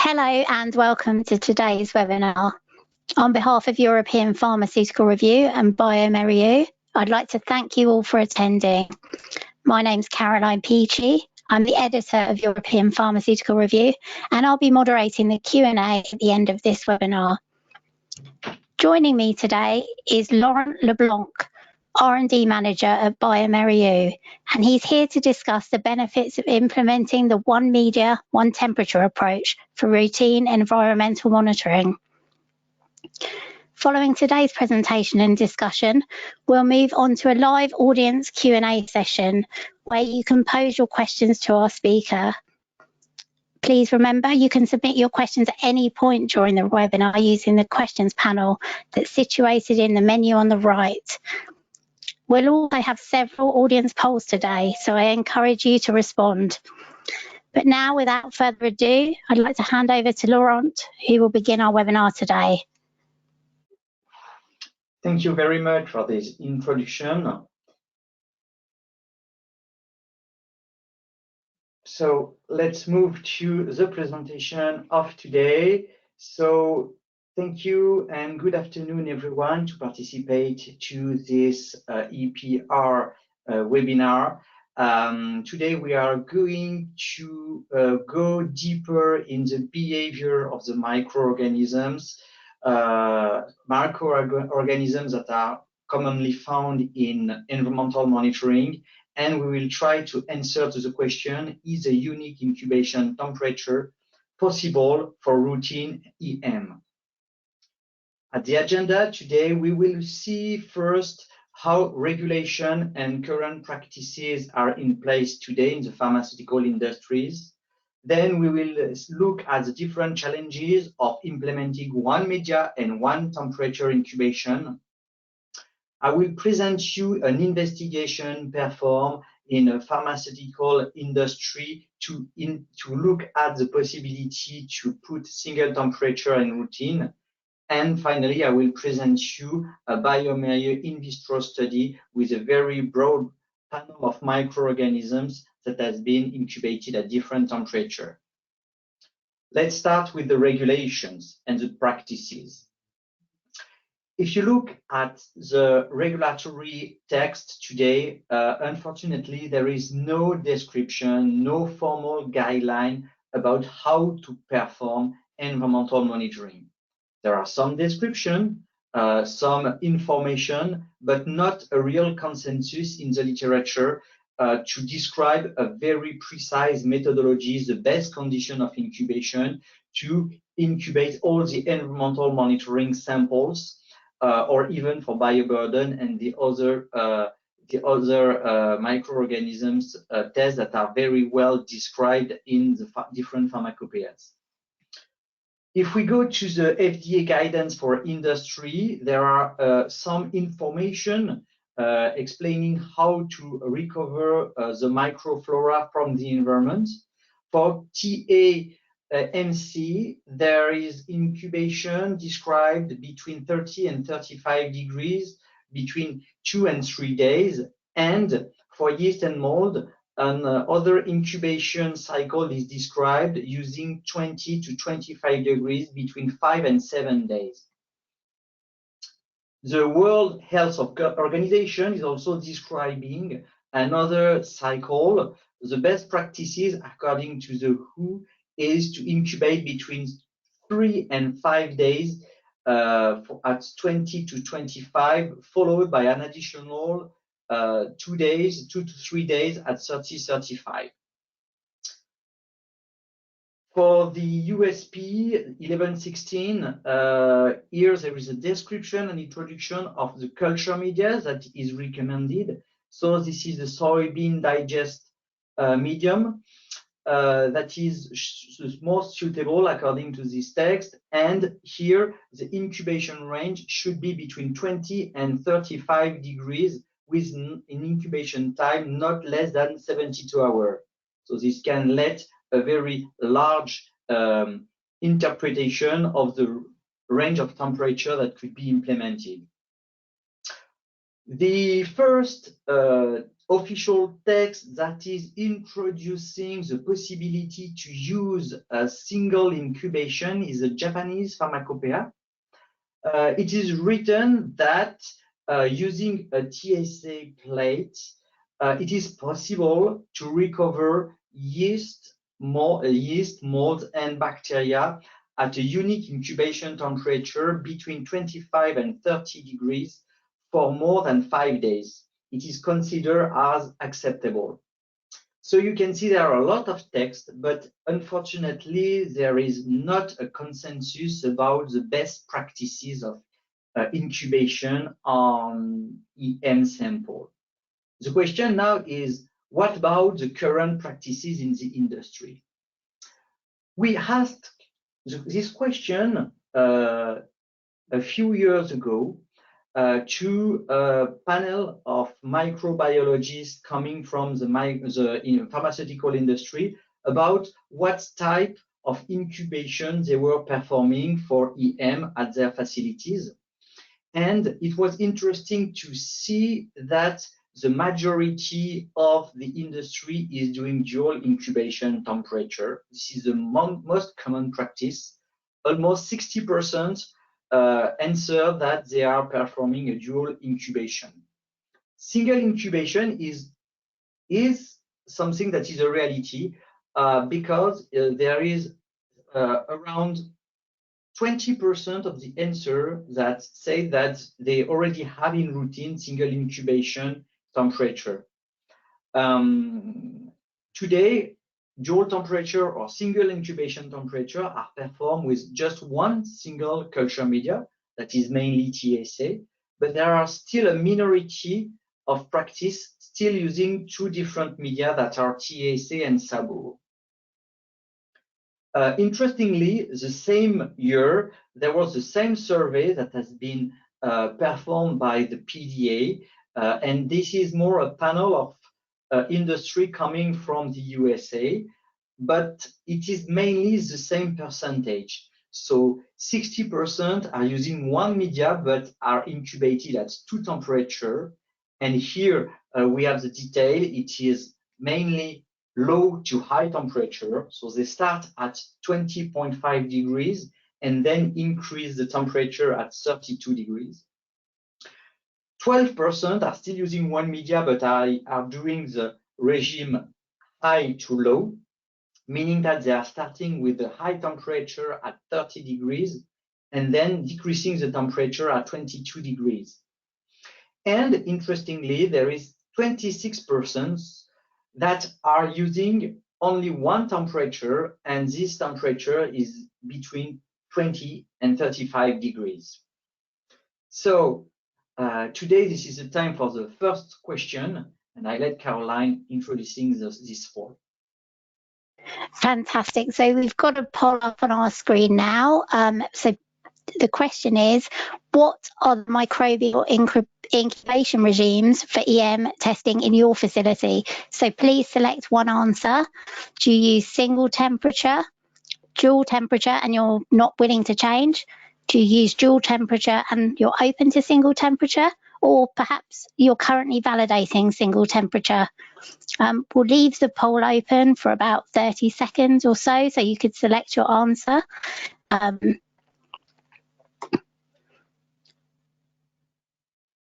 Hello and welcome to today's webinar. On behalf of European Pharmaceutical Review and bioMérieux, I'd like to thank you all for attending. My name's Caroline Peachy. I'm the editor of European Pharmaceutical Review and I'll be moderating the Q&A at the end of this webinar. Joining me today is Laurent Leblanc, R&D Manager at bioMérieux, and he's here to discuss the benefits of implementing the one media, one temperature approach for routine environmental monitoring. Following today's presentation and discussion, we'll move on to a live audience Q&A session where you can pose your questions to our speaker. Please remember you can submit your questions at any point during the webinar using the questions panel that's situated in the menu on the right. We'll also have several audience polls today, so I encourage you to respond. But now, without further ado, I'd like to hand over to Laurent, who will begin our webinar today. Thank you very much for this introduction. So let's move to the presentation of today. So thank you and good afternoon, everyone, to participate to this EPR webinar. Today we are going to go deeper in the behavior of the microorganisms, microorganisms that are commonly found in environmental monitoring, and we will try to answer to the question, is a unique incubation temperature possible for routine EM? At the agenda today, we will see first how regulation and current practices are in place today in the pharmaceutical industries. Then we will look at the different challenges of implementing one media and one temperature incubation. I will present you an investigation performed in a pharmaceutical industry to look at the possibility to put single temperature and routine. And finally, I will present you a bioMérieux in vitro study with a very broad panel of microorganisms that has been incubated at different temperature. Let's start with the regulations and the practices. If you look at the regulatory text today, unfortunately, there is no description, no formal guideline about how to perform environmental monitoring. There are some description, some information, but not a real consensus in the literature to describe a very precise methodology, the best condition of incubation to incubate all the environmental monitoring samples, or even for bioburden and the other microorganisms tests that are very well described in the different pharmacopoeias. If we go to the FDA guidance for industry, there are some information explaining how to recover the microflora from the environment. For TAMC, there is incubation described between 30 and 35 degrees, between 2 and 3 days. And for yeast and mold, another incubation cycle is described using 20 to 25 degrees between 5 and 7 days. The World Health Organization is also describing another cycle. The best practices, according to the WHO, is to incubate between 3 and 5 days at 20 to 25, followed by an additional 2 to 3 days at 30, 35. For the USP 1116, here there is a description and introduction of the culture media that is recommended. So this is the soybean digest medium that is the most suitable according to this text. And here the incubation range should be between 20 and 35 degrees with an incubation time not less than 72 hours. So this can let a very large interpretation of the range of temperature that could be implemented. The first official text that is introducing the possibility to use a single incubation is a Japanese pharmacopoeia. It is written that using a TSA plate, it is possible to recover yeast, molds, and bacteria at a unique incubation temperature between 25 and 30 degrees for more than 5 days. It is considered as acceptable. So you can see there are a lot of text, but unfortunately, there is not a consensus about the best practices of incubation on EM sample. The question now is, what about the current practices in the industry? We asked this question a few years ago to a panel of microbiologists coming from the pharmaceutical industry about what type of incubation they were performing for EM at their facilities. And it was interesting to see that the majority of the industry is doing dual incubation temperature. This is the most common practice. Almost 60% answer that they are performing a dual incubation. Single incubation is something that is a reality because there is around 20% of the answer that say that they already have in routine single incubation temperature. Today, dual temperature or single incubation temperature are performed with just one single culture media, that is mainly TSA, but there are still a minority of practice still using two different media that are TSA and SABO. Interestingly, the same year, there was the same survey that has been performed by the PDA, and this is more a panel of industry coming from the USA, but it is mainly the same percentage. So 60% are using one media, but are incubated at two temperature. And here we have the detail. It is mainly low to high temperature. So they start at 20.5 degrees and then increase the temperature at 32 degrees. 12% are still using one media, but are doing the regime high to low, meaning that they are starting with the high temperature at 30 degrees and then decreasing the temperature at 22 degrees. And interestingly, there is 26% that are using only one temperature, and this temperature is between 20 and 35 degrees. So today, this is the time for the first question, and I let Caroline introducing this four. Fantastic. So we've got a poll up on our screen now. So the question is, what are the microbial incubation regimes for EM testing in your facility? So please select one answer. Do you use single temperature, dual temperature, and you're not willing to change? Do you use dual temperature and you're open to single temperature? Or perhaps you're currently validating single temperature? We'll leave the poll open for about 30 seconds or so you could select your answer.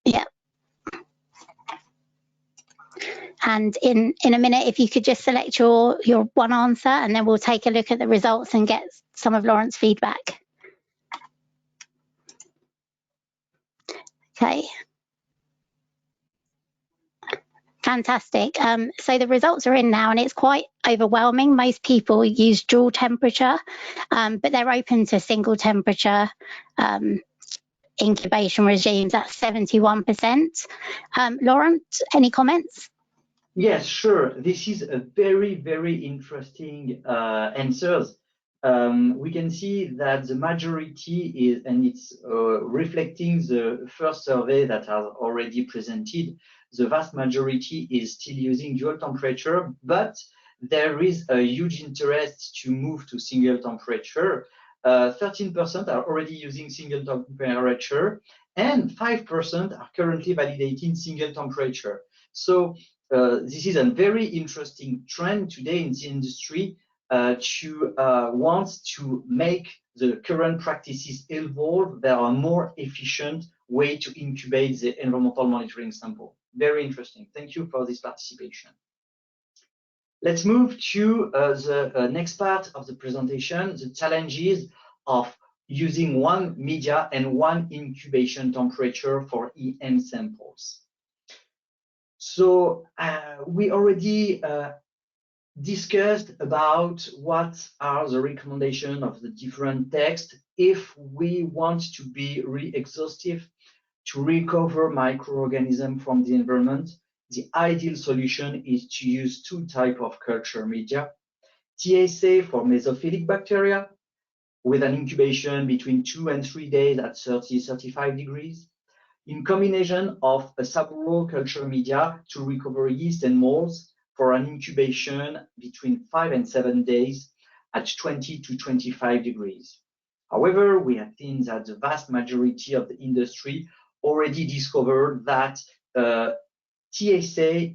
Yeah. And in a minute, if you could just select your one answer, and then we'll take a look at the results and get some of Laurent's feedback. Okay. Fantastic. So the results are in now, and it's quite overwhelming. Most people use dual temperature, but they're open to single temperature incubation regimes at 71%. Laurent, any comments? Yes, sure. This is a very, very interesting answers. We can see that the majority is, and it's reflecting the first survey that has already presented, the vast majority is still using dual temperature, but there is a huge interest to move to single temperature. 13% are already using single temperature, and 5% are currently validating single temperature. So this is a very interesting trend today in the industry to want to make the current practices evolve. There are more efficient way to incubate the environmental monitoring sample. Very interesting. Thank you for this participation. Let's move to the next part of the presentation, the challenges of using one media and one incubation temperature for EM samples. So we already discussed about what are the recommendations of the different texts if we want to be really exhaustive to recover microorganisms from the environment. The ideal solution is to use two types of culture media. TSA for mesophilic bacteria with an incubation between 2 and 3 days at 30-35 degrees, in combination of a saburo culture media to recover yeast and molds for an incubation between 5 and 7 days at 20 to 25 degrees. However, we have seen that the vast majority of the industry already discovered that TSA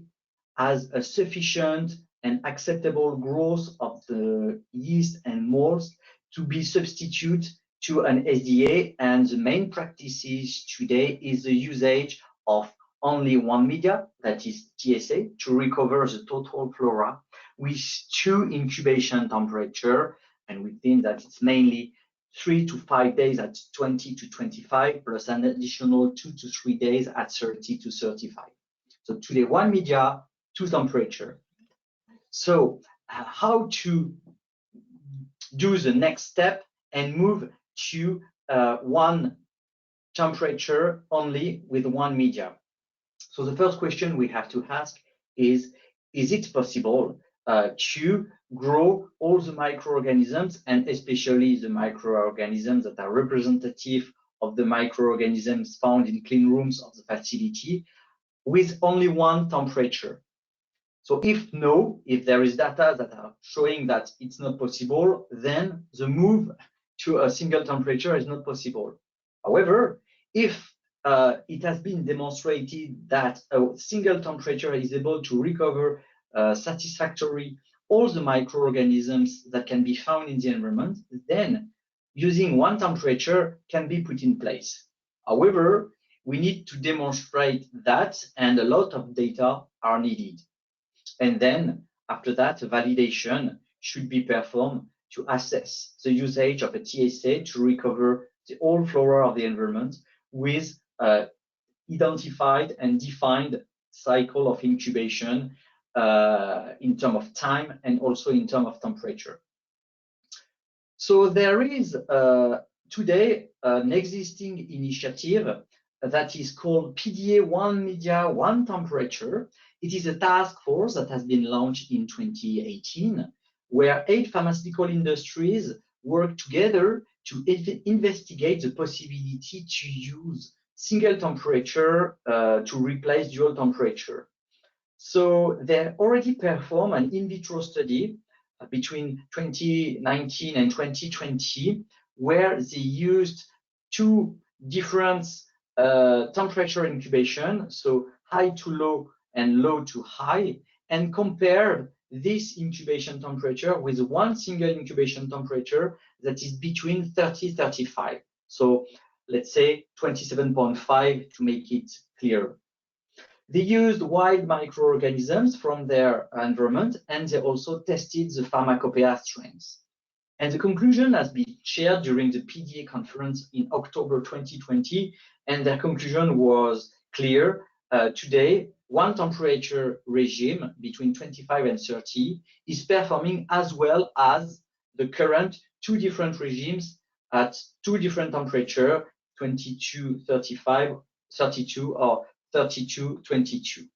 has a sufficient and acceptable growth of the yeast and molds to be substituted to an SDA, and the main practices today is the usage of only one media, that is TSA, to recover the total flora with 2 incubation temperature, and we think that it's mainly 3 to 5 days at 20 to 25, plus an additional 2 to 3 days at 30 to 35. So today, one media, 2 temperature. So how to do the next step and move to one temperature only with one media? So the first question we have to ask is it possible to grow all the microorganisms, and especially the microorganisms that are representative of the microorganisms found in clean rooms of the facility, with only one temperature? So if no, if there is data that are showing that it's not possible, then the move to a single temperature is not possible. However, if it has been demonstrated that a single temperature is able to recover satisfactorily all the microorganisms that can be found in the environment, then using one temperature can be put in place. However, we need to demonstrate that, and a lot of data are needed. And then after that, a validation should be performed to assess the usage of a TSA to recover the whole flora of the environment with identified and defined cycle of incubation in terms of time and also in terms of temperature. So there is today an existing initiative that is called PDA One Media, One Temperature. It is a task force that has been launched in 2018, where 8 pharmaceutical industries work together to investigate the possibility to use single temperature to replace dual temperature. So they already performed an in vitro study between 2019 and 2020, where they used 2 different temperature incubation, so high to low and low to high, and compared this incubation temperature with one single incubation temperature that is between 30-35. So let's say 27.5 to make it clear. They used wild microorganisms from their environment, and they also tested the pharmacopoeia strengths. And the conclusion has been shared during the PDA conference in October 2020, and their conclusion was clear. Today, one temperature regime between 25 and 30 is performing as well as the current 2 different regimes at 2 different temperatures, 22-35, 32, or 32-22.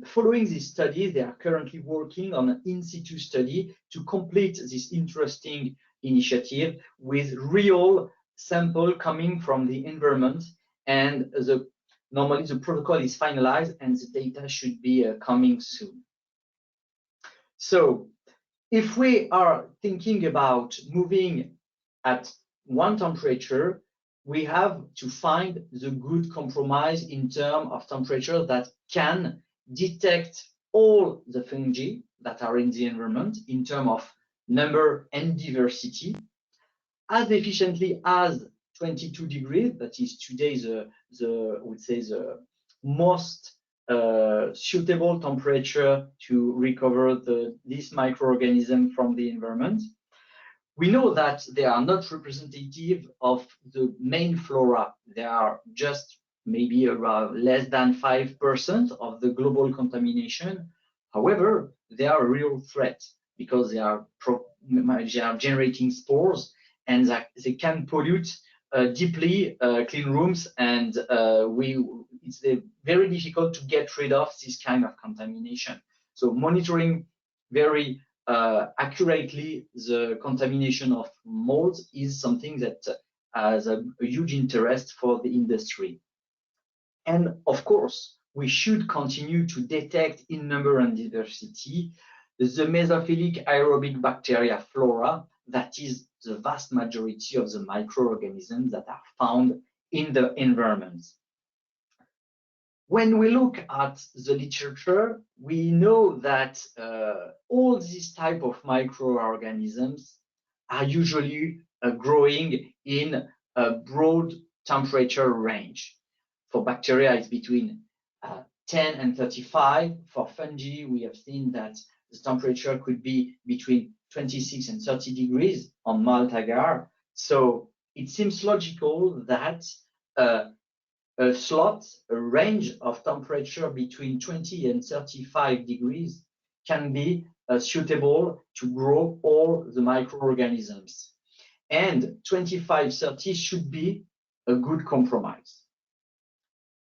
Following this study, they are currently working on an in situ study to complete this interesting initiative with real sample coming from the environment, and normally the protocol is finalized and the data should be coming soon. So if we are thinking about moving at one temperature, we have to find the good compromise in terms of temperature that can detect all the fungi that are in the environment in terms of number and diversity as efficiently as 22 degrees. That is today I would say the most suitable temperature to recover this microorganism from the environment. We know that they are not representative of the main flora. They are just maybe around less than 5% of the global contamination. However, they are a real threat because they are generating spores and that they can pollute deeply clean rooms, and it's very difficult to get rid of this kind of contamination. So monitoring very accurately the contamination of molds is something that has a huge interest for the industry. And of course, we should continue to detect in number and diversity the mesophilic aerobic bacteria flora, that is the vast majority of the microorganisms that are found in the environment. When we look at the literature, we know that all these type of microorganisms are usually growing in a broad temperature range. For bacteria, it's between 10 and 35. For fungi, we have seen that the temperature could be between 26 and 30 degrees on malt agar. So it seems logical that a range of temperature between 20 and 35 degrees can be suitable to grow all the microorganisms. And 25-30 should be a good compromise.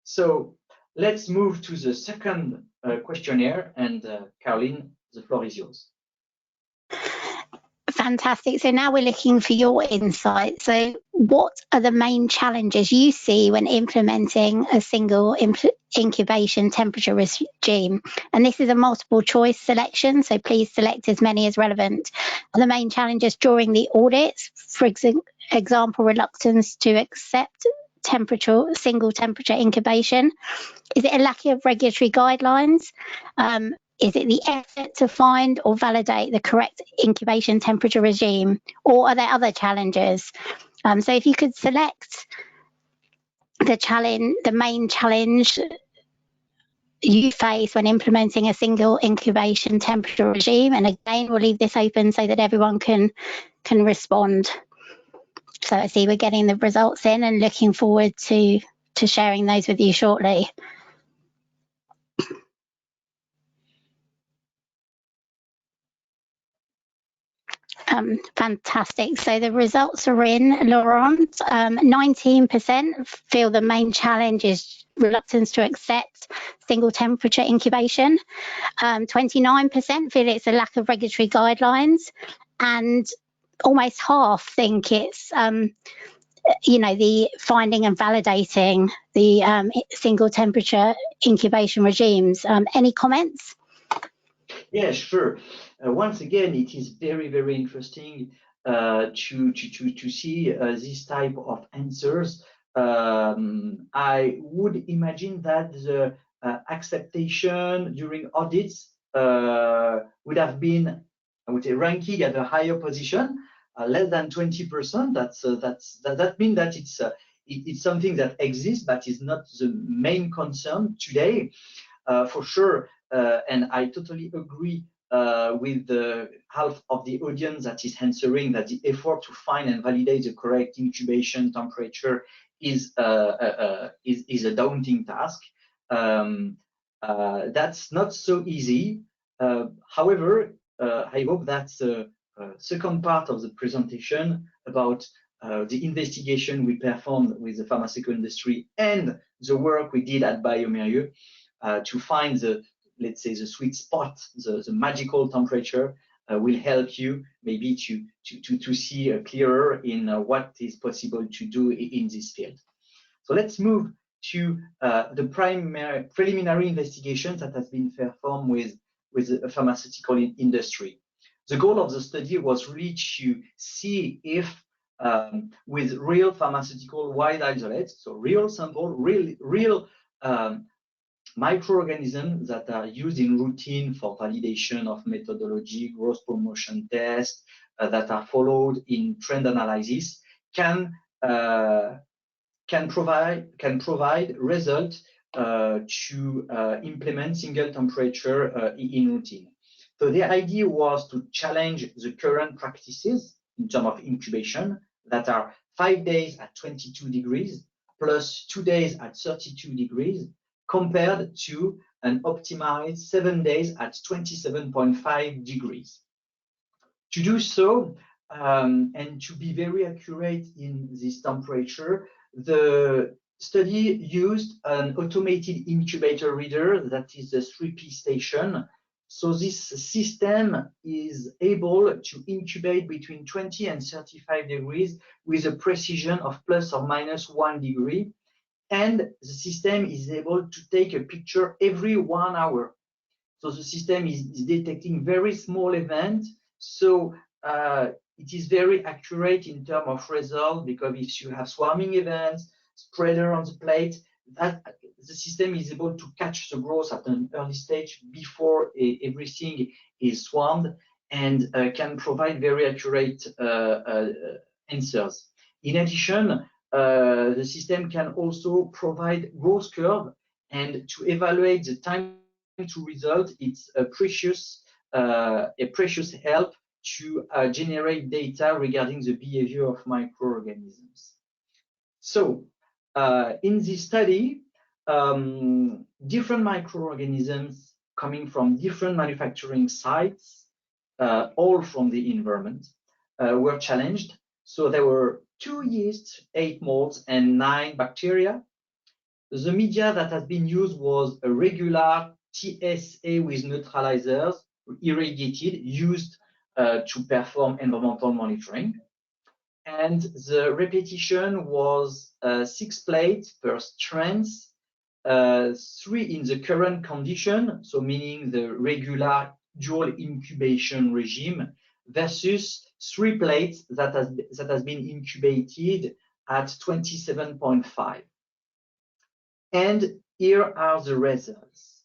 So let's move to the second questionnaire, and Caroline, the floor is yours. Fantastic. So now we're looking for your insight. So what are the main challenges you see when implementing a single incubation temperature regime? And this is a multiple choice selection, so please select as many as relevant. And the main challenges during the audits, for example, reluctance to accept single temperature incubation. Is it a lack of regulatory guidelines? Is it the effort to find or validate the correct incubation temperature regime, or are there other challenges? So if you could select the main challenge you face when implementing a single incubation temperature regime, and again, we'll leave this open so that everyone can respond. So I see we're getting the results in and looking forward to sharing those with you shortly. Fantastic. So the results are in, Laurent. 19% feel the main challenge is reluctance to accept single temperature incubation. 29% feel it's a lack of regulatory guidelines, and almost half think it's the finding and validating the single temperature incubation regimes. Any comments? Yeah, sure. Once again, it is very, very interesting to see this type of answers. I would imagine that the acceptation during audits would have been, I would say, ranking at a higher position, less than 20%. That means that it's something that exists, but is not the main concern today, for sure. And I totally agree with the half of the audience that is answering that the effort to find and validate the correct incubation temperature is a daunting task. That's not so easy. However, I hope that the second part of the presentation about the investigation we performed with the pharmaceutical industry and the work we did at bioMérieux to find the, let's say, the sweet spot, the magical temperature, will help you maybe to see clearer in what is possible to do in this field. So let's move to the preliminary investigation that has been performed with the pharmaceutical industry. The goal of the study was really to see if with real pharmaceutical wide isolates, so real sample, real microorganisms that are used in routine for validation of methodology, growth promotion tests that are followed in trend analysis can provide results to implement single temperature in routine. So the idea was to challenge the current practices in terms of incubation that are 5 days at 22 degrees plus 2 days at 32 degrees compared to an optimized 7 days at 27.5 degrees. To do so, and to be very accurate in this temperature, the study used an automated incubator reader that is a 3P station. So this system is able to incubate between 20 and 35 degrees with a precision of plus or minus 1 degree. And the system is able to take a picture every 1 hour. So the system is detecting very small events. So it is very accurate in terms of result, because if you have swarming events, spreader on the plate, that the system is able to catch the growth at an early stage before everything is swarmed, and can provide very accurate answers. In addition, the system can also provide growth curve, and to evaluate the time to result, it's a precious help to generate data regarding the behavior of microorganisms. So in this study, different microorganisms coming from different manufacturing sites, all from the environment, were challenged. So there were 2 yeasts, 8 molds, and 9 bacteria. The media that has been used was a regular TSA with neutralizers, irrigated, used to perform environmental monitoring. And the repetition was 6 plates per strands, 3 in the current condition, so meaning the regular dual incubation regime, versus 3 plates that has been incubated at 27.5. And here are the results.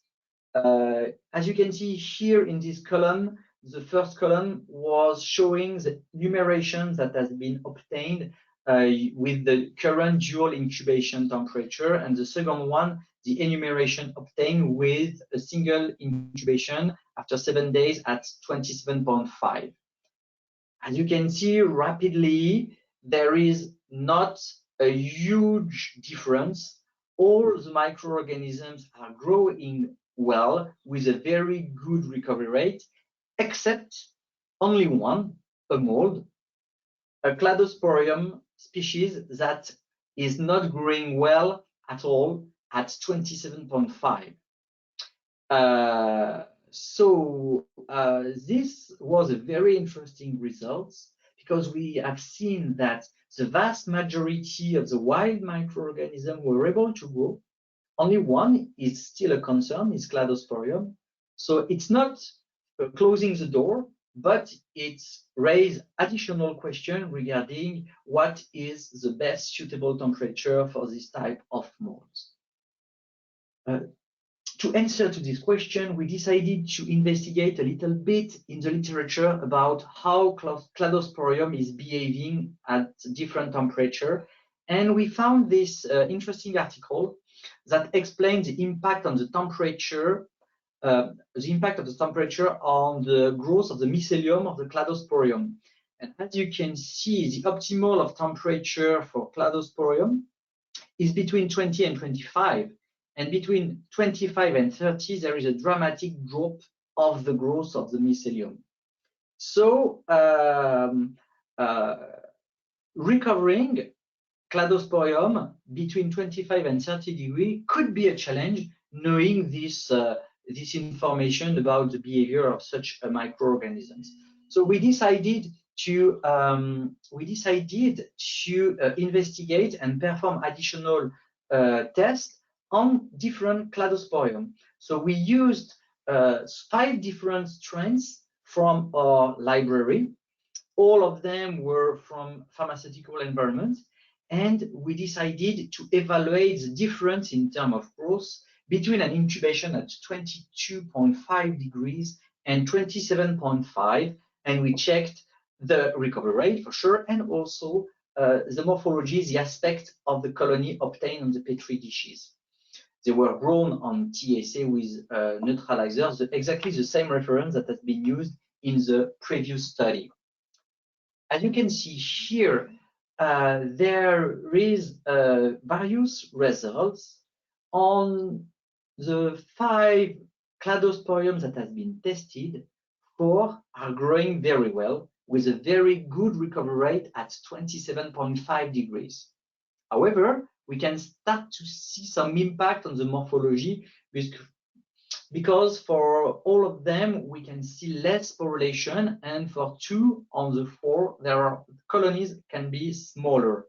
As you can see here in this column, the first column was showing the numeration that has been obtained with the current dual incubation temperature, and the second one, the enumeration obtained with a single incubation after 7 days at 27.5. As you can see rapidly, there is not a huge difference. All the microorganisms are growing well with a very good recovery rate, except only one, a mold, a Cladosporium species that is not growing well at all at 27.5. So this was a very interesting result, because we have seen that the vast majority of the wild microorganisms were able to grow. Only one is still a concern, is Cladosporium. So it's not closing the door, but it's raised additional question regarding what is the best suitable temperature for this type of molds. To answer to this question, we decided to investigate a little bit in the literature about how Cladosporium is behaving at different temperature. And we found this interesting article that explains the impact on the temperature, on the growth of the mycelium of the Cladosporium. And as you can see, the optimal of temperature for Cladosporium is between 20 and 25. And between 25 and 30, there is a dramatic drop of the growth of the mycelium. So recovering Cladosporium between 25 and 30 degrees could be a challenge, knowing this information about the behavior of such microorganisms. So we decided to investigate and perform additional tests on different Cladosporium. So we used 5 different strains from our library. All of them were from pharmaceutical environments, and we decided to evaluate the difference in terms of growth between an incubation at 22.5 degrees and 27.5, and we checked the recovery rate for sure, and also the morphology, the aspect of the colony obtained on the Petri dishes. They were grown on TSA with neutralizers, exactly the same reference that has been used in the previous study. As you can see here, there is various results on the 5 cladosporiums that has been tested. 4 are growing very well with a very good recovery rate at 27.5 degrees. However, we can start to see some impact on the morphology because for all of them, we can see less sporulation, and for 2 on the 4, colonies can be smaller.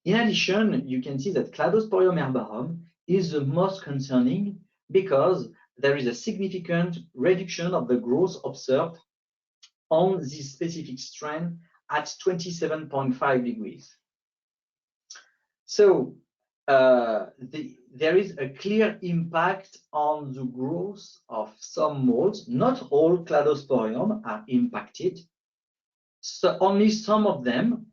In addition, you can see that Cladosporium herbarum is the most concerning because there is a significant reduction of the growth observed on this specific strain at 27.5 degrees. So there is a clear impact on the growth of some molds. Not all Cladosporium are impacted, so only some of them.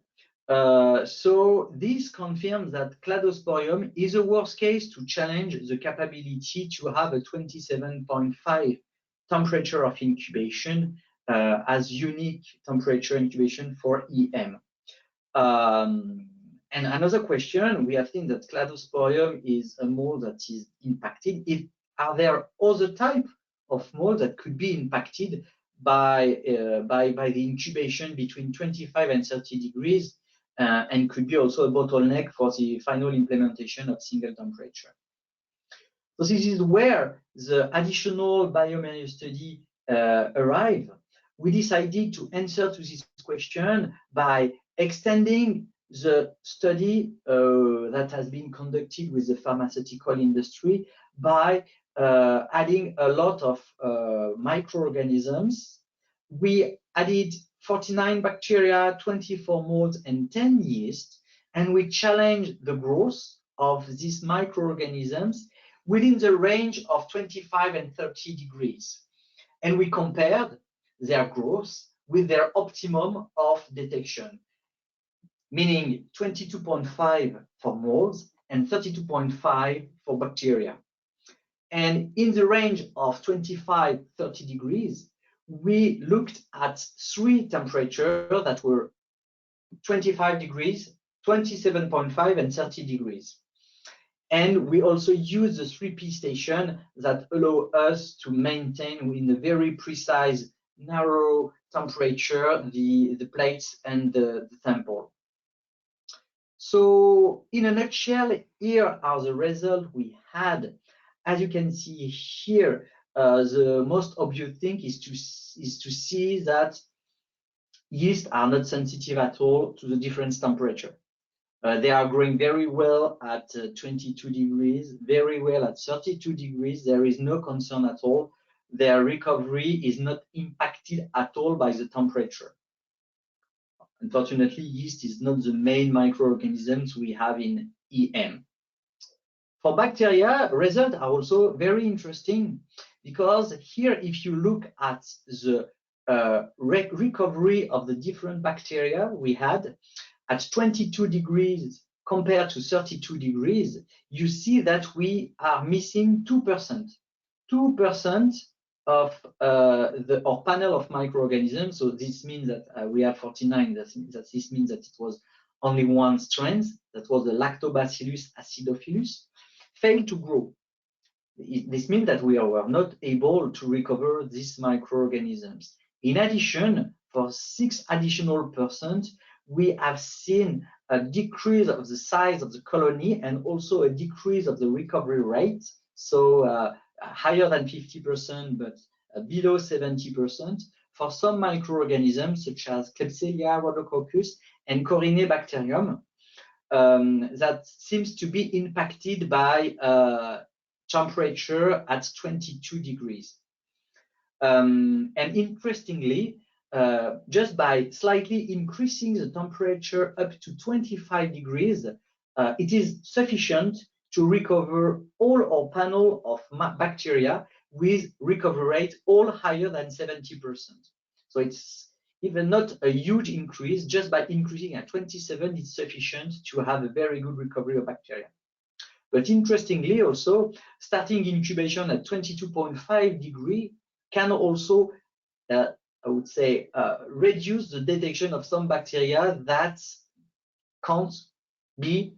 So this confirms that Cladosporium is a worst case to challenge the capability to have a 27.5 temperature of incubation as unique temperature incubation for EM. And another question, we have seen that Cladosporium is a mold that is impacted. Are there other types of molds that could be impacted by the incubation between 25 and 30 degrees and could be also a bottleneck for the final implementation of single temperature? So this is where the additional bioMérieux study arrived. We decided to answer to this question by extending the study that has been conducted with the pharmaceutical industry by adding a lot of microorganisms. We added 49 bacteria, 24 molds, and 10 yeast, and we challenged the growth of these microorganisms within the range of 25 and 30 degrees. And we compared their growth with their optimum of detection, meaning 22.5 for molds and 32.5 for bacteria. And in the range of 25-30 degrees, we looked at 3 temperatures that were 25 degrees, 27.5, and 30 degrees. And we also use the 3P station that allow us to maintain in a very precise, narrow temperature the plates and the sample. So in a nutshell, here are the results we had. As you can see here, the most obvious thing is to see that yeast are not sensitive at all to the different temperature. They are growing very well at 22 degrees, very well at 32 degrees. There is no concern at all. Their recovery is not impacted at all by the temperature. Unfortunately, yeast is not the main microorganisms we have in EM. For bacteria, results are also very interesting because here, if you look at the recovery of the different bacteria we had at 22 degrees compared to 32 degrees, you see that we are missing 2%. 2% of our panel of microorganisms. So this means that we have 49. This means that it was only one strain, that was the Lactobacillus acidophilus, failed to grow. This means that we were not able to recover these microorganisms. In addition, for 6 additional %, we have seen a decrease of the size of the colony and also a decrease of the recovery rate. So higher than 50%, but below 70% for some microorganisms such as Klebsiella, Rhodococcus, and Corynebacterium that seems to be impacted by temperature at 22 degrees. And interestingly, just by slightly increasing the temperature up to 25 degrees, it is sufficient to recover all our panel of bacteria with recovery rate all higher than 70%. So it's even not a huge increase. Just by increasing at 27, it's sufficient to have a very good recovery of bacteria. But interestingly also, starting incubation at 22.5 degrees can also, I would say, reduce the detection of some bacteria that can't be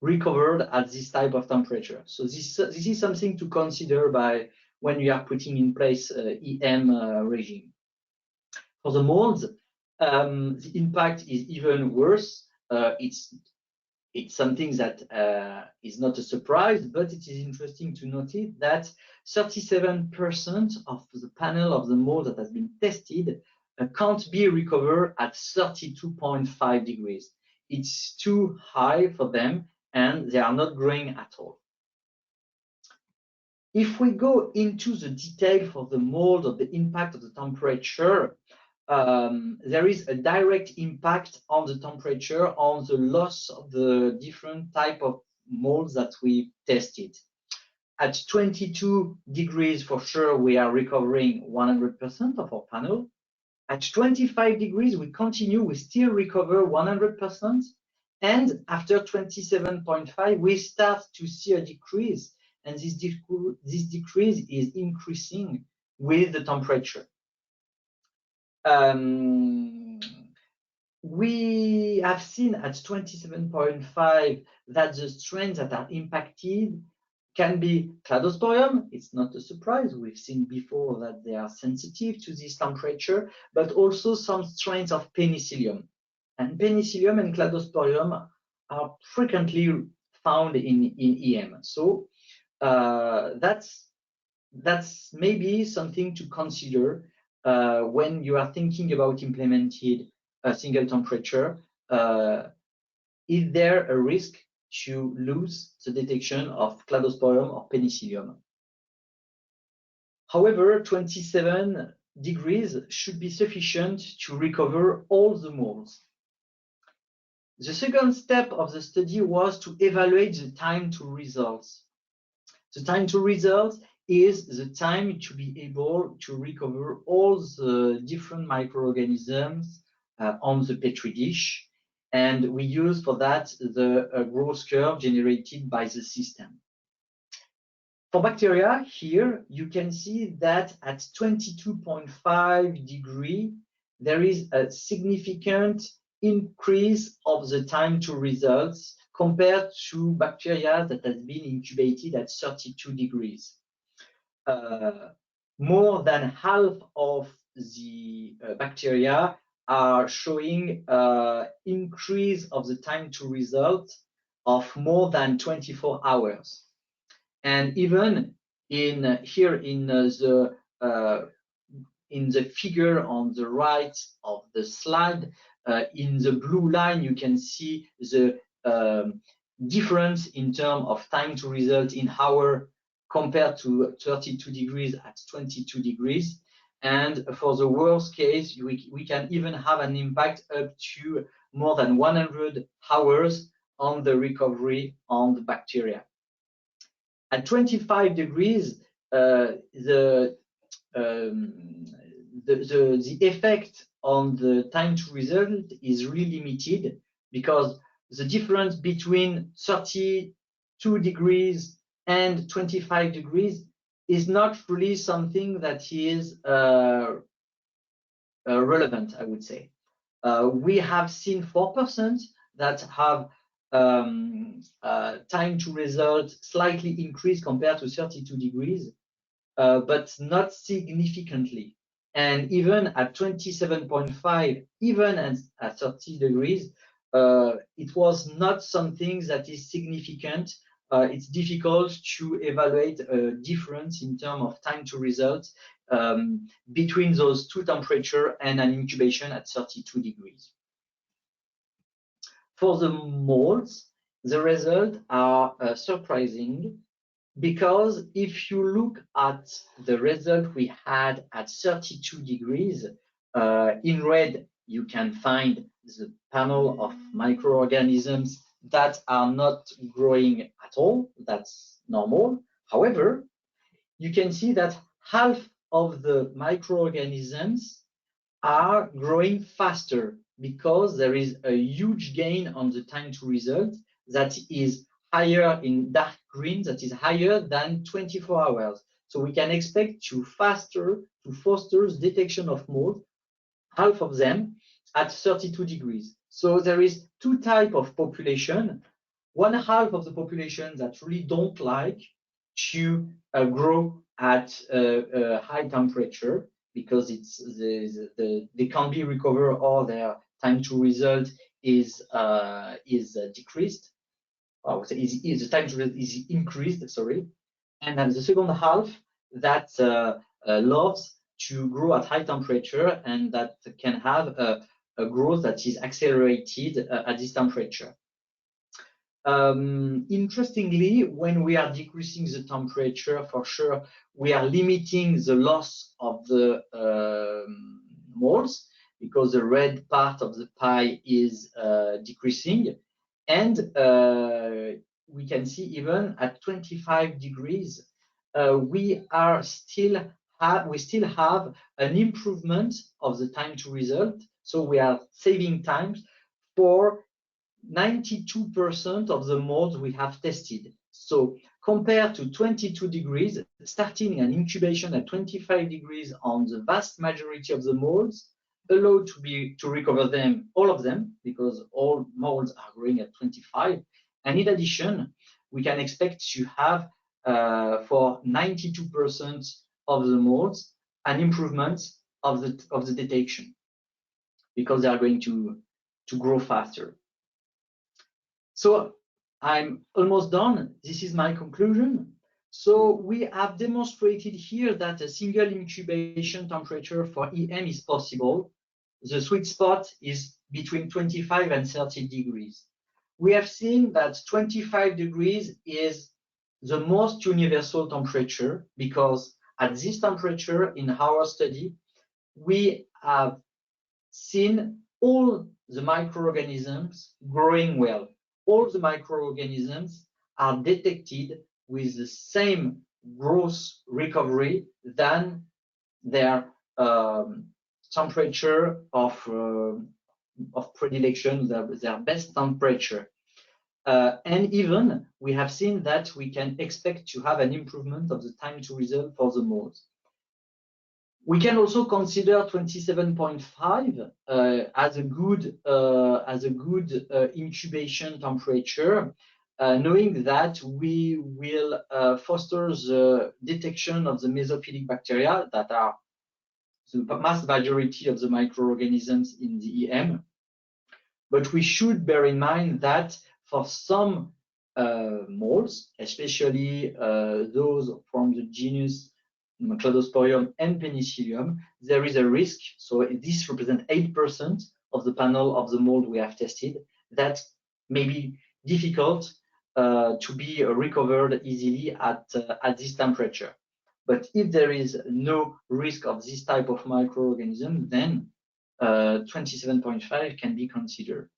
recovered at this type of temperature. So this is something to consider by when you are putting in place EM regime. For the molds, the impact is even worse. It's something that is not a surprise, but it is interesting to notice that 37% of the panel of the mold that has been tested can't be recovered at 32.5 degrees. It's too high for them, and they are not growing at all. If we go into the detail for the mold of the impact of the temperature, there is a direct impact on the temperature on the loss of the different type of molds that we tested. At 22 degrees, for sure, we are recovering 100% of our panel. At 25 degrees, we still recover 100%. And after 27.5, we start to see a decrease. And this decrease is increasing with the temperature. We have seen at 27.5 that the strains that are impacted can be Cladosporium. It's not a surprise. We've seen before that they are sensitive to this temperature, but also some strains of Penicillium. And Penicillium and Cladosporium are frequently found in EM. So that's maybe something to consider when you are thinking about implementing a single temperature. Is there a risk to lose the detection of Cladosporium or Penicillium? However, 27 degrees should be sufficient to recover all the molds. The second step of the study was to evaluate the time to results. The time to results is the time to be able to recover all the different microorganisms on the Petri dish. And we use for that the growth curve generated by the system. For bacteria, here you can see that at 22.5 degrees, there is a significant increase of the time to results compared to bacteria that has been incubated at 32 degrees. More than half of the bacteria are showing increase of the time to result of more than 24 hours. And even here in the figure on the right of the slide, in the blue line, you can see the difference in terms of time to result in hour compared to 32 degrees at 22 degrees. And for the worst case, we can even have an impact up to more than 100 hours on the recovery on the bacteria. At 25 degrees, the effect on the time to result is really limited, because the difference between 32 degrees and 25 degrees is not really something that is relevant, I would say. We have seen 4% that have time to result slightly increased compared to 32 degrees, but not significantly. And even at 27.5, even at 30 degrees, it was not something that is significant. It's difficult to evaluate a difference in terms of time to result between those two temperatures and an incubation at 32 degrees. For the molds, the results are surprising, because if you look at the result we had at 32 degrees, in red, you can find the panel of microorganisms that are not growing at all. That's normal. However, you can see that half of the microorganisms are growing faster because there is a huge gain on the time to result that is higher in dark green, that is higher than 24 hours. So we can expect to foster detection of mold, half of them at 32 degrees. So there is two types of population. One half of the population that really don't like to grow at a high temperature because it's they can't be recovered or their time to result is decreased. The time to result is increased. Sorry, and then the second half that loves to grow at high temperature and that can have a growth that is accelerated at this temperature. Interestingly, when we are decreasing the temperature, for sure, we are limiting the loss of the molds because the red part of the pie is decreasing. And we can see even at 25 degrees, we still have an improvement of the time to result. So we are saving time for 92% of the molds we have tested. So compared to 22 degrees, starting an incubation at 25 degrees on the vast majority of the molds, allowed to recover them, all of them, because all molds are growing at 25. And in addition, we can expect to have for 92% of the molds an improvement of the detection because they are going to grow faster. So I'm almost done. This is my conclusion. So we have demonstrated here that a single incubation temperature for EM is possible. The sweet spot is between 25 and 30 degrees. We have seen that 25 degrees is the most universal temperature because at this temperature in our study, we have seen all the microorganisms growing well. All the microorganisms are detected with the same growth recovery than their temperature of predilection, their best temperature. And even we have seen that we can expect to have an improvement of the time to result for the molds. We can also consider 27.5 as a good incubation temperature, knowing that we will foster the detection of the mesophilic bacteria that are the vast majority of the microorganisms in the EM. But we should bear in mind that for some molds, especially those from the genus Cladosporium and Penicillium, there is a risk. So this represents 8% of the panel of the mold we have tested that may be difficult to be recovered easily at this temperature. But if there is no risk of this type of microorganism, then 27.5 can be considered.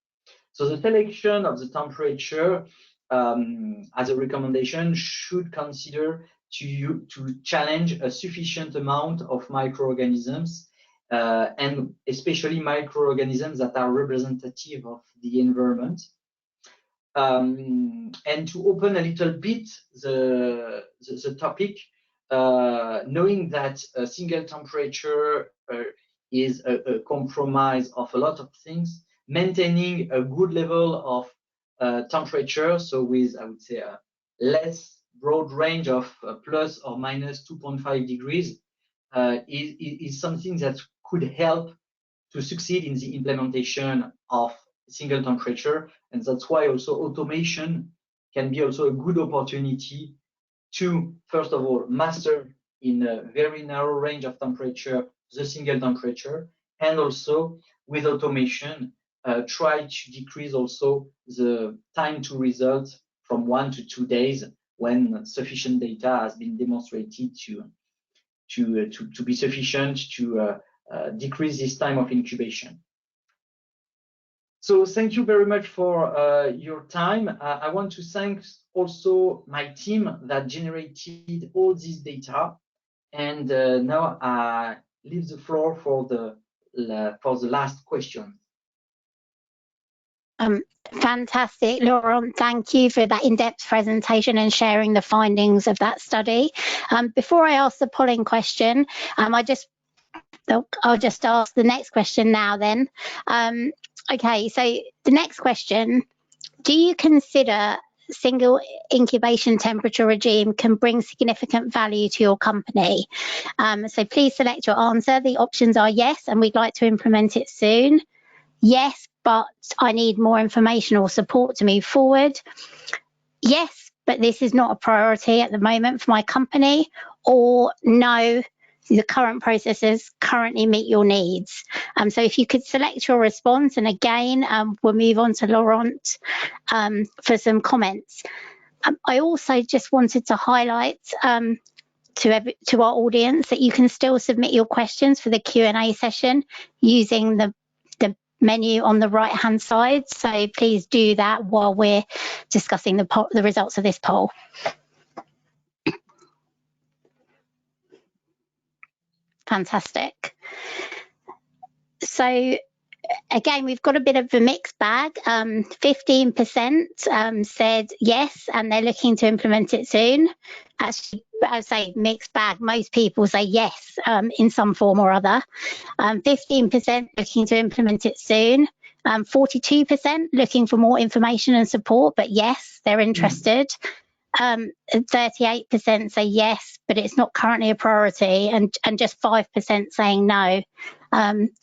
So the selection of the temperature as a recommendation should consider to challenge a sufficient amount of microorganisms and especially microorganisms that are representative of the environment. And to open a little bit the topic, knowing that a single temperature is a compromise of a lot of things, maintaining a good level of temperature, so with, I would say, a less broad range of plus or minus 2.5 degrees is something that could help to succeed in the implementation of single temperature. And that's why also automation can be also a good opportunity to, first of all, master in a very narrow range of temperature the single temperature, and also with automation try to decrease also the time to result from 1 to 2 days when sufficient data has been demonstrated to be sufficient to decrease this time of incubation. So thank you very much for your time. I want to thank also my team that generated all this data. And now I leave the floor for the last question. Fantastic, Laurent. Thank you for that in-depth presentation and sharing the findings of that study. Before I ask the polling question, I'll just ask the next question now then. Okay, so the next question, do you consider single incubation temperature regime can bring significant value to your company? So please select your answer. The options are yes, and we'd like to implement it soon. Yes, but I need more information or support to move forward. Yes, but this is not a priority at the moment for my company. Or no, the current processes currently meet your needs. So if you could select your response, and again, we'll move on to Laurent for some comments. I also just wanted to highlight to our audience that you can still submit your questions for the Q&A session using the menu on the right hand side, so please do that while we're discussing the results of this poll. Fantastic. So again, we've got a bit of a mixed bag. 15% said yes, and they're looking to implement it soon. Actually, I say mixed bag. Most people say yes in some form or other. 15% looking to implement it soon. 42% looking for more information and support, but yes, they're interested. 38% say yes, but it's not currently a priority, and just 5% saying no.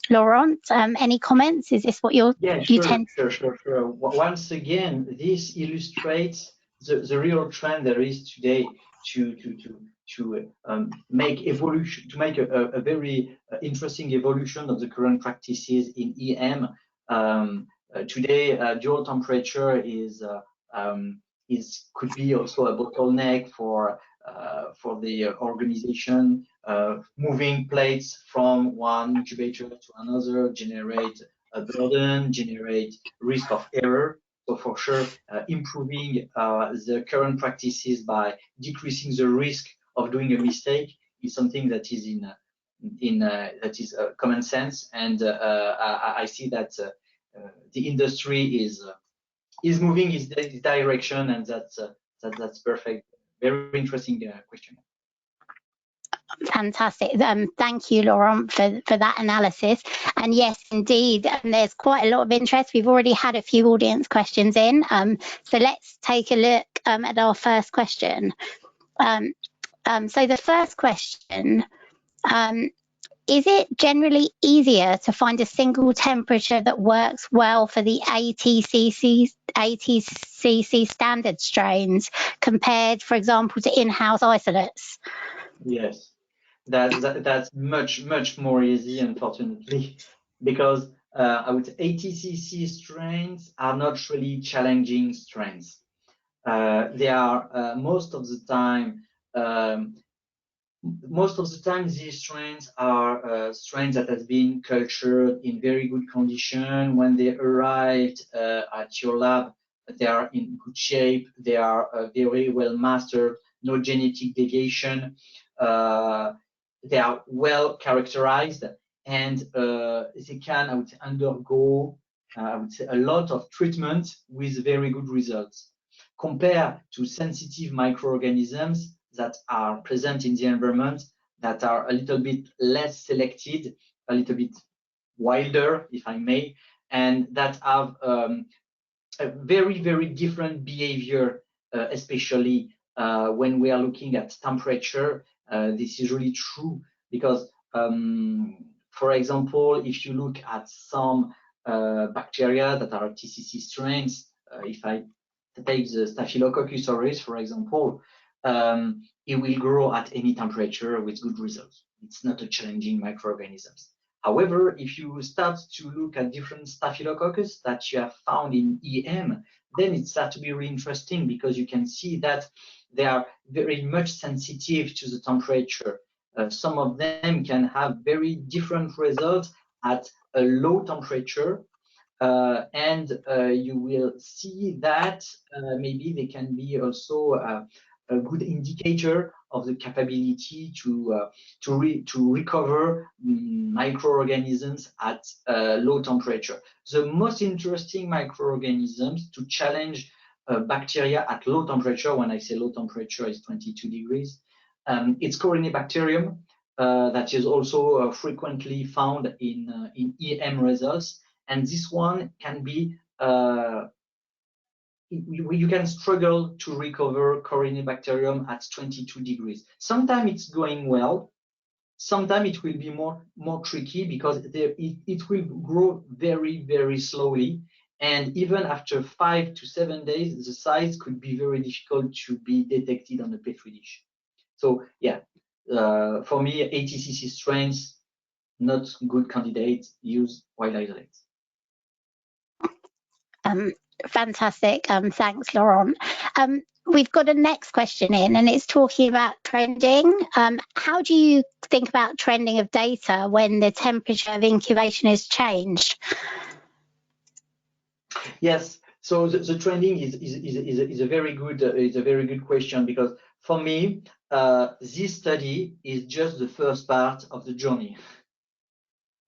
Laurent, any comments? Is this what you're? Yeah, sure. Once again, this illustrates the real trend there is today to make evolution, to make a very interesting evolution of the current practices in EM. Today, dual temperature could be also a bottleneck for the organization. Moving plates from one incubator to another generate a burden, generate risk of error. So for sure, improving the current practices by decreasing the risk of doing a mistake is something that is that is common sense, and I see that the industry is moving in this direction, and that's perfect. Very interesting question. Fantastic. Thank you, Laurent, for that analysis. And yes, indeed, there's quite a lot of interest. We've already had a few audience questions in. So let's take a look at our first question. So the first question, is it generally easier to find a single temperature that works well for the ATCC standard strains compared, for example, to in-house isolates? Yes, that's much more easy, unfortunately, because I would say ATCC strains are not really challenging strains. They are most of the time these strains are strains that have been cultured in very good condition. When they arrived at your lab, they are in good shape. They are very well mastered, no genetic deviation. They are well characterized, and they can, I would say, undergo I would say a lot of treatment with very good results. Compared to sensitive microorganisms that are present in the environment, that are a little bit less selected, a little bit wilder, if I may, and that have a very different behavior, especially when we are looking at temperature. This is really true because, for example, if you look at some bacteria that are TCC strains, if I take the Staphylococcus aureus, for example, it will grow at any temperature with good results. It's not a challenging microorganisms. However, if you start to look at different Staphylococcus that you have found in EM, then it starts to be really interesting because you can see that they are very much sensitive to the temperature. Some of them can have very different results at a low temperature and you will see that maybe they can be also a good indicator of the capability to recover microorganisms at low temperature. The most interesting microorganisms to challenge bacteria at low temperature, when I say low temperature is 22 degrees, it's Corynebacterium, that is also frequently found in EM results. And this one can be, you can struggle to recover Corynebacterium at 22 degrees. Sometimes it's going well. Sometimes it will be more tricky because it will grow very, very slowly. And even after 5 to 7 days, the size could be very difficult to be detected on a Petri dish. So yeah, for me, 80cc strains, not good candidates, use wild isolates. Fantastic. Thanks, Laurent. We've got a next question in, and it's talking about trending. How do you think about trending of data when the temperature of incubation is changed? Yes. So the trending is a very good question, because for me this study is just the first part of the journey.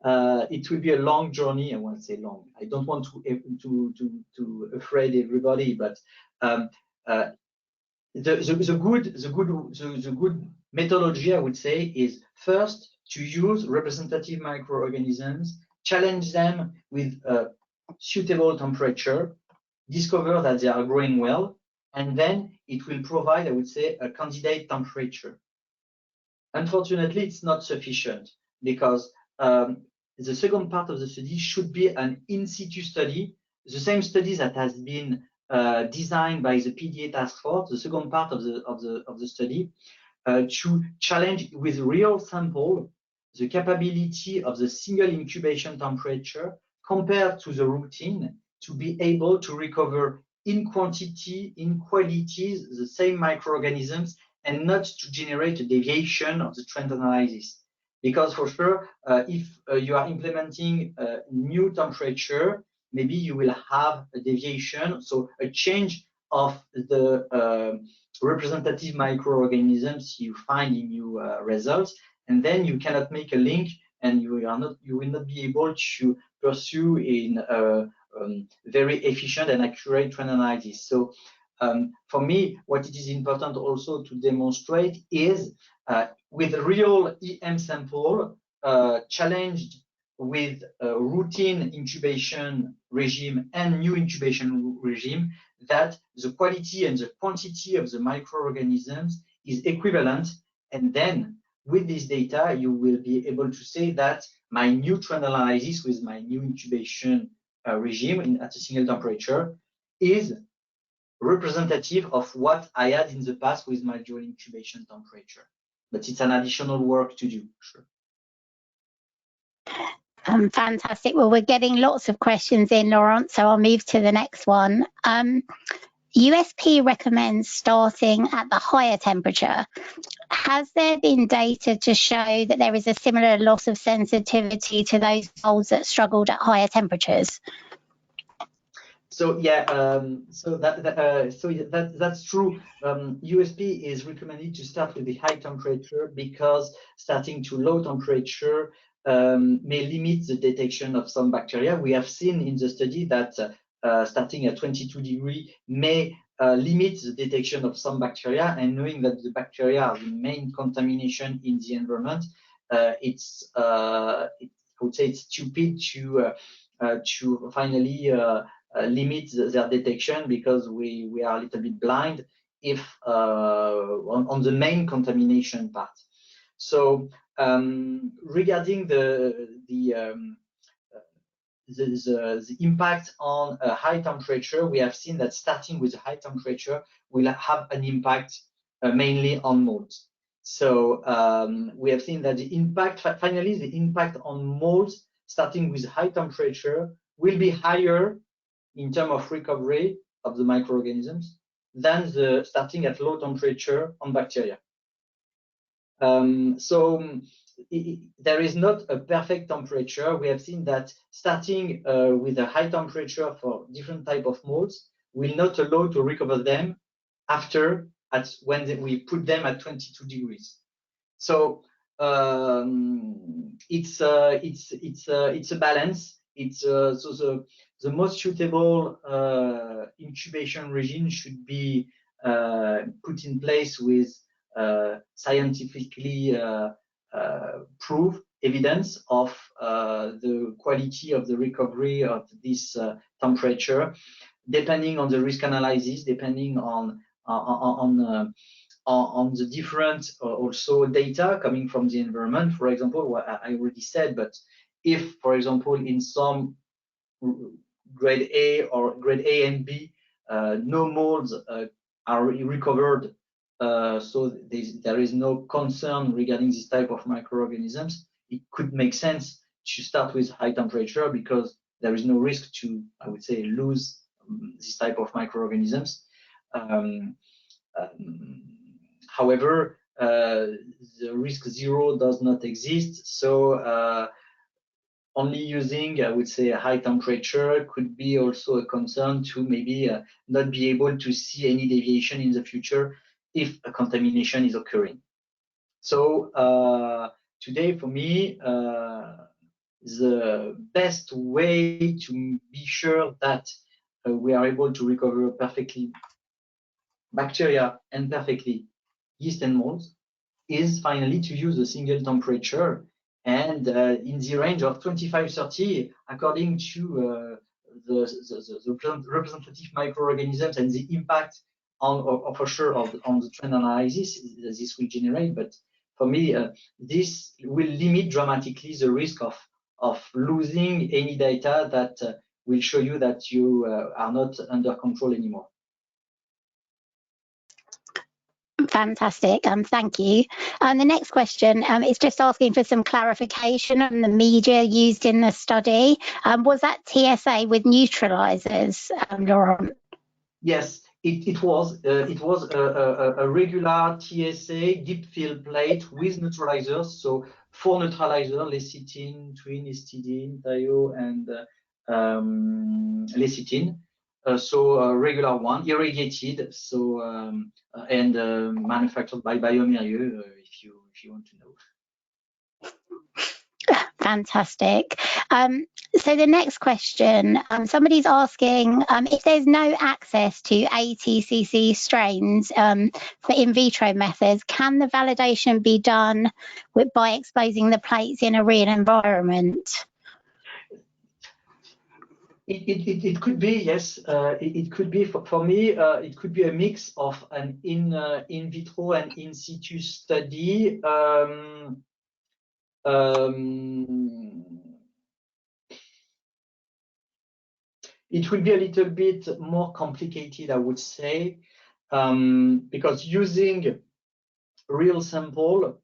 It will be a long journey. I won't say long. I don't want to afraid everybody, but the good methodology, I would say, is first to use representative microorganisms, challenge them with a suitable temperature, discover that they are growing well, and then it will provide, I would say, a candidate temperature. Unfortunately, it's not sufficient, because the second part of the study should be an in situ study, the same study that has been designed by the PDA task force, the second part of the study, to challenge with real sample the capability of the single incubation temperature compared to the routine, to be able to recover in quantity, in qualities, the same microorganisms, and not to generate a deviation of the trend analysis. Because for sure, if you are implementing a new temperature, maybe you will have a deviation, so a change of the representative microorganisms you find in your results, and then you cannot make a link, and you will not be able to pursue in very efficient and accurate trend analysis. So for me, what it is important also to demonstrate is with real EM sample challenged with a routine incubation regime and new incubation regime, that the quality and the quantity of the microorganisms is equivalent. And then with this data, you will be able to say that my new trend analysis with my new incubation regime at a single temperature is representative of what I had in the past with my dual incubation temperature. But it's an additional work to do, sure. Fantastic. Well, we're getting lots of questions in, Laurent, so I'll move to the next one. USP recommends starting at the higher temperature. Has there been data to show that there is a similar loss of sensitivity to those molds that struggled at higher temperatures? So yeah, that's true. USP is recommended to start with the high temperature, because starting to low temperature may limit the detection of some bacteria. We have seen in the study that starting at 22 degrees may limit the detection of some bacteria, and knowing that the bacteria are the main contamination in the environment, I would say it's stupid to finally limit their detection, because we are a little bit blind if on the main contamination part. So regarding the impact on a high temperature, we have seen that starting with a high temperature will have an impact mainly on molds. So we have seen that the impact, finally, the impact on molds starting with high temperature will be higher in terms of recovery of the microorganisms than the starting at low temperature on bacteria. So there is not a perfect temperature. We have seen that starting with a high temperature for different type of molds will not allow to recover them after when we put them at 22 degrees. So it's a balance. It's so the most suitable incubation regime should be put in place with scientifically proof evidence of the quality of the recovery of this temperature, depending on the risk analysis, depending on the different also data coming from the environment. For example, what I already said, but if, for example, in some grade A or grade A and B, no molds are recovered, so there is no concern regarding this type of microorganisms, it could make sense to start with high temperature because there is no risk to, I would say, lose this type of microorganisms. However, the risk zero does not exist, so only using, I would say, a high temperature could be also a concern to maybe not be able to see any deviation in the future if a contamination is occurring. So today, for me, the best way to be sure that we are able to recover perfectly bacteria and perfectly yeast and molds is finally to use a single temperature and in the range of 25-30 according to the representative microorganisms and the impact on for sure on the trend analysis this will generate. But for me, this will limit dramatically the risk of losing any data that will show you that you are not under control anymore. Fantastic, thank you. And the next question is just asking for some clarification on the media used in the study. Was that TSA with neutralizers, Laurent? Yes, it was a regular TSA deep fill plate with neutralizers. So 4 neutralizers: lecithin, twin histidine, thio, and lecithin. So a regular one, irradiated, so and manufactured by bioMérieux, if you want to know. Fantastic. So the next question, somebody's asking if there's no access to ATCC strains for in vitro methods, can the validation be done by exposing the plates in a real environment? It could be, yes. It could be for me. It could be a mix of an in vitro and in situ study. It will be a little bit more complicated, I would say, because using real sample,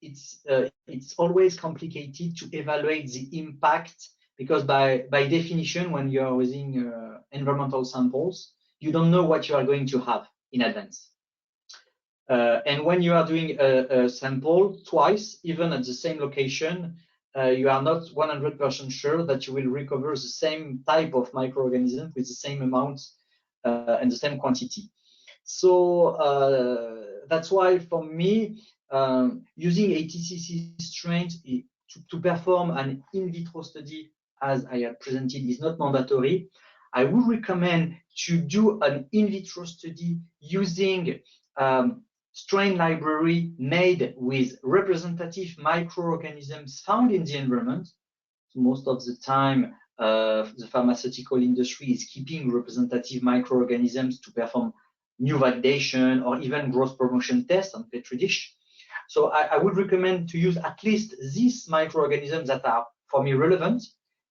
it's always complicated to evaluate the impact, because by definition, when you are using environmental samples, you don't know what you are going to have in advance. And when you are doing a sample twice, even at the same location, you are not 100% sure that you will recover the same type of microorganism with the same amount and the same quantity. So that's why, for me, using ATCC strains to perform an in vitro study, as I have presented, is not mandatory. I would recommend to do an in vitro study using strain library made with representative microorganisms found in the environment. So most of the time, the pharmaceutical industry is keeping representative microorganisms to perform new validation or even growth promotion tests on Petri dish. So I would recommend to use at least these microorganisms that are, for me, relevant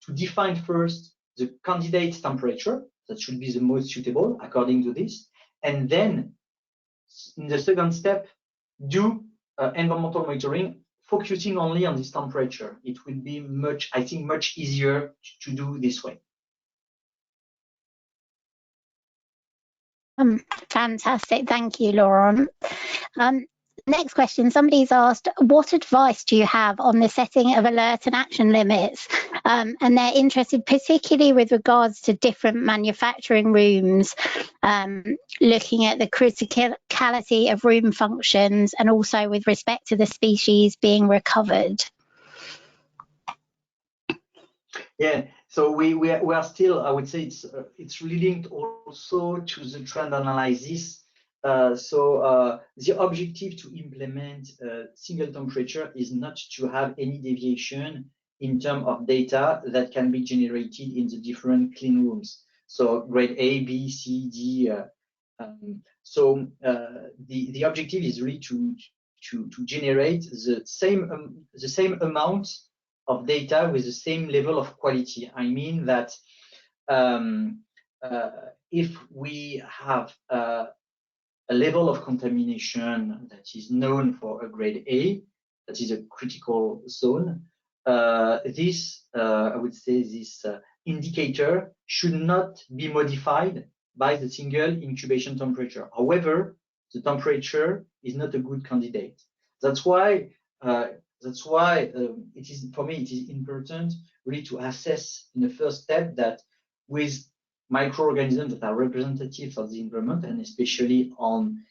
to define first the candidate temperature that should be the most suitable according to this, and then in the second step, do environmental monitoring, focusing only on this temperature. It will be much, I think, much easier to do this way. Fantastic, thank you, Laurent. Next question, somebody's asked, what advice do you have on the setting of alert and action limits? And they're interested particularly with regards to different manufacturing rooms, looking at the criticality of room functions and also with respect to the species being recovered. Yeah, so we are still, I would say it's linked also to the trend analysis. The objective to implement a single temperature is not to have any deviation in terms of data that can be generated in the different clean rooms. So grade A, B, C, D. The objective is really to generate the same amount of data with the same level of quality. I mean that if we have a level of contamination that is known for a grade A, that is a critical zone, this, I would say, this indicator should not be modified by the single incubation temperature. However, the temperature is not a good candidate. That's why it is, for me, it is important really to assess in the first step that with microorganisms that are representative of the environment and especially on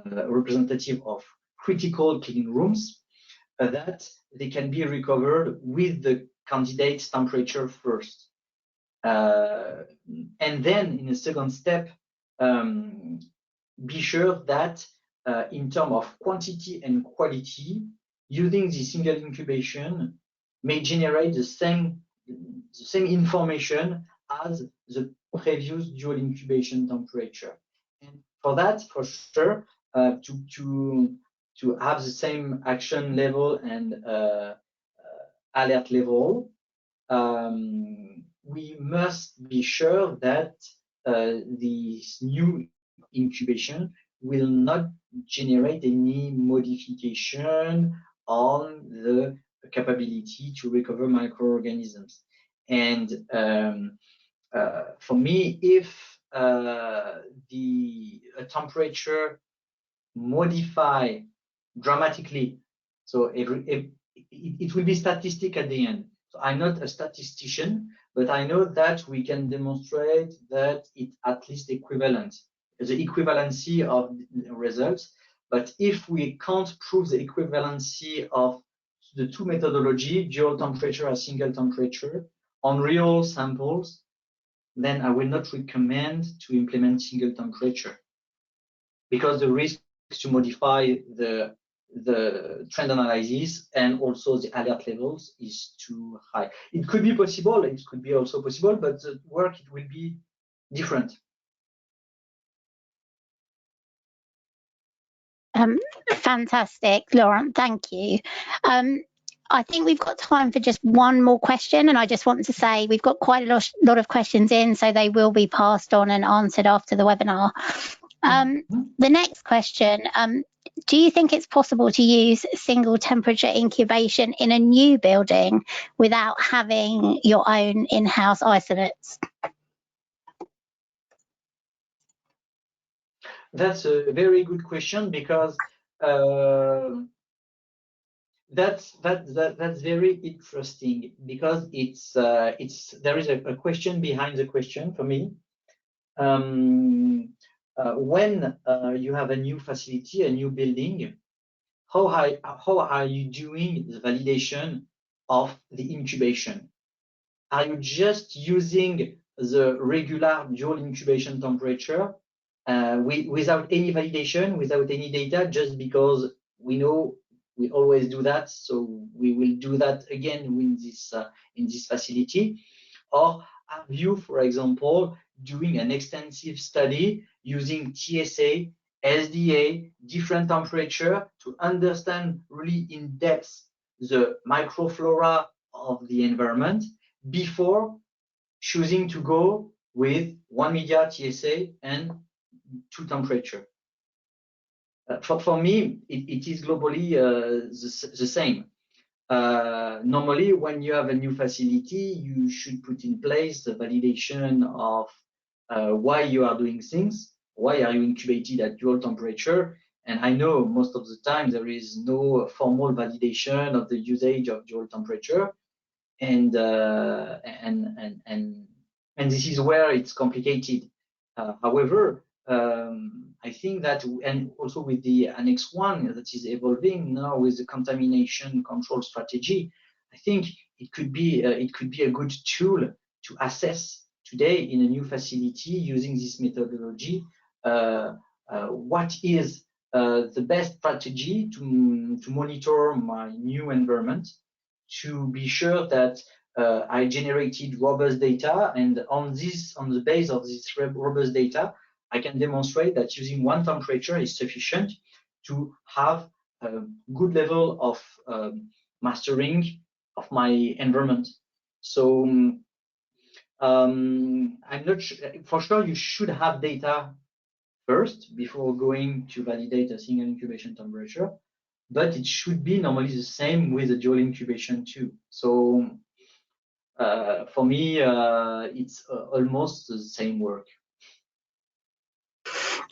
representative of critical clean rooms, that they can be recovered with the candidate temperature first. And then in a second step, be sure that in terms of quantity and quality, using the single incubation may generate the same information as the previous dual incubation temperature. And for that, for sure, to have the same action level and alert level, we must be sure that this new incubation will not generate any modification on the capability to recover microorganisms. And for me, if a temperature modify dramatically, so it will be statistic at the end. So I'm not a statistician, but I know that we can demonstrate that it's at least equivalent, the equivalency of the results. But if we can't prove the equivalency of the two methodology, dual temperature and single temperature, on real samples, then I will not recommend to implement single temperature because the risk to modify the trend analysis and also the alert levels is too high. It could be possible, it could be also possible, but the work, it will be different. Fantastic, Laurent, thank you. I think we've got time for just one more question, and I just want to say we've got quite a lot of questions in, so they will be passed on and answered after the webinar. The next question, do you think it's possible to use single temperature incubation in a new building without having your own in-house isolates? That's a very good question because that's very interesting because there is a question behind the question for me. When you have a new facility, a new building, how are you doing the validation of the incubation? Are you just using the regular dual incubation temperature without any validation, without any data, just because we know we always do that, so we will do that again in this facility? Or are you, for example, doing an extensive study using TSA, SDA, different temperature to understand really in depth the microflora of the environment before choosing to go with one media TSA and two temperature? For me, it is globally the same. Normally, when you have a new facility, you should put in place the validation of why you are doing things, why are you incubated at dual temperature, And I know most of the time there is no formal validation of the usage of dual temperature, and this is where it's complicated. However, I think that, and also with the Annex 1 that is evolving now with the contamination control strategy, I think it could be a good tool to assess today in a new facility using this methodology what is the best strategy to monitor my new environment, to be sure that I generated robust data, and on the base of this robust data, I can demonstrate that using one temperature is sufficient to have a good level of mastering of my environment. So I'm not sure, for sure you should have data first before going to validate a single incubation temperature, but it should be normally the same with the dual incubation too. So for me, it's almost the same work.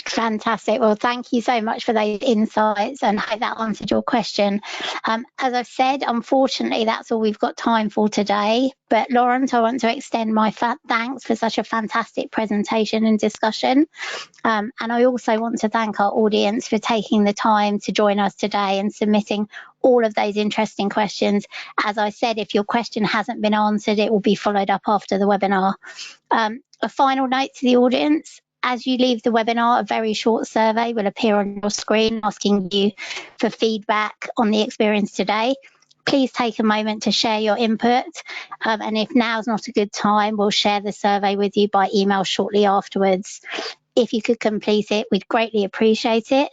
Fantastic. Well, thank you so much for those insights, and I hope that answered your question. As I've said, unfortunately, that's all we've got time for today. But Laurent, I want to extend my thanks for such a fantastic presentation and discussion. And I also want to thank our audience for taking the time to join us today and submitting all of those interesting questions. As I said, if your question hasn't been answered, it will be followed up after the webinar. A final note to the audience: as you leave the webinar, a very short survey will appear on your screen asking you for feedback on the experience today. Please take a moment to share your input, and if now's not a good time, we'll share the survey with you by email shortly afterwards. If you could complete it, we'd greatly appreciate it.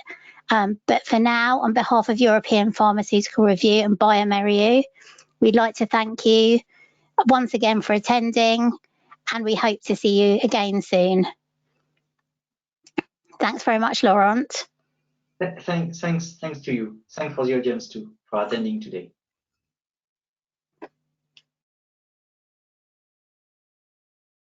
But for now, on behalf of European Pharmaceutical Review and bioMérieux, we'd like to thank you once again for attending, and we hope to see you again soon. Thanks very much, Laurent. Thanks to you. Thanks for the audience too for attending today.